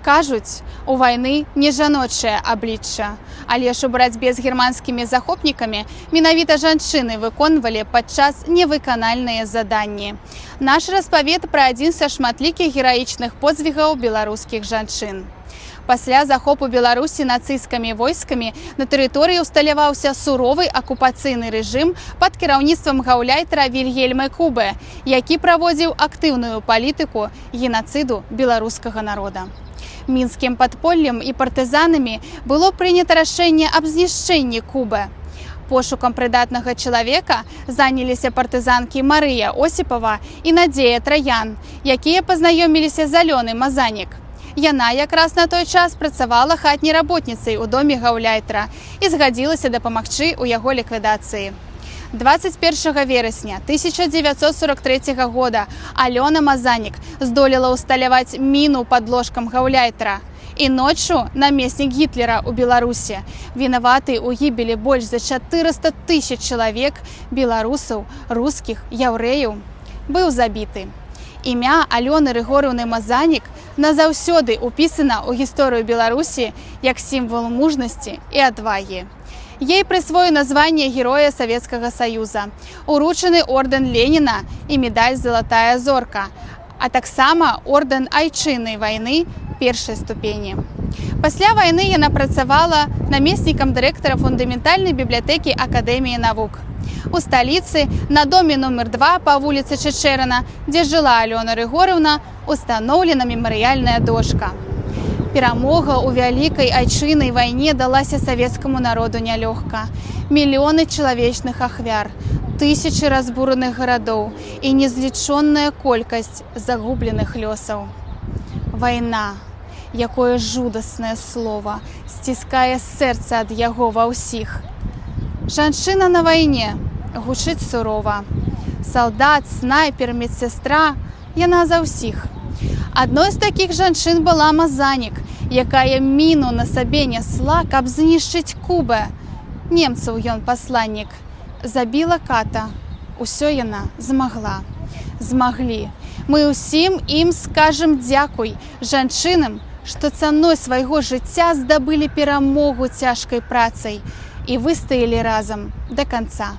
Кажуць, у вайны не жаночае аблічча, але ж у барацьбе з германскімі захопнікамі менавіта жанчыны выконвалі падчас невыканальныя заданні. Наш распавед пра адзін са шматлікіх гераічных подзвігаў беларускіх жанчын. Пасля захопу Беларусі нацысцкімі войскамі на тэрыторыі ўсталяваўся суровы акупацыйны рэжым пад кіраўніцтвам гаўляйтара Вільгельма Кубе, які праводзіў актыўную палітыку генацыду беларускага народа. Мінскім падполлем і партызанамі было прынята рашэнне аб знішчэнні Кубе. Пошукам прыдатнага чалавека заняліся партызанкі Марыя Осіпава і Надзея Траян, якія пазнаёміліся з Алёнай Мазанік. Яна якраз на той час працавала хатняй работніцай у доме гаўляйтара і згадзілася дапамагчы ў яго ліквідацыі. 21 верасня 1943 года Алёна Мазанік здолела ўсталяваць міну пад ложкам гаўляйтара. І ноччу намеснік Гітлера ў Беларусі, вінаваты ў гібелі больш за 400 000 чалавек беларусаў, рускіх, яўрэяў, быў забіты. Імя Алёны Рыгорыўны Мазанік назаўсёды ўпісана ў гісторыю Беларусі як сімвал мужнасці і адвагі. Ей прысвоена званне Героя Савецкага Саюза, уручаны ордэн Леніна і медаль «Залатая зорка», а таксама ордэн Айчыннай вайны першай ступені. Пасля вайны яна працавала намеснікам дырэктара фундаментальнай бібліятэкі Акадэміі навук. У сталіцы на доме нумер 2 па вуліцы Чэчэрына, дзе жыла Алёна Рыгорыўна, устаноўлена мемарыяльная дошка. Перамога ў вялікай айчыннай вайне далася савецкаму народу нялёгка. Мільёны чалавечных ахвяр, тысячы разбураных гарадоў і незлічонная колькасць загубленых лёсаў. Вайна, якое жудаснае слова, сціскае сэрца ад яго ва ўсіх. Жанчына на вайне гучыць сурова. Салдат, снайпер, медсестра, яна за ўсіх. Адной з такіх жанчын была Мазанік, якая міну на сабе нясла, каб знішчыць Кубе. Немцаў ён пасланнік. Забіла ката. Усё яна змагла. Змаглі. Мы ўсім ім скажам дзякуй, жанчынам, што цаной свайго жыцця здабылі перамогу цяжкай працай і выстаялі разам да канца.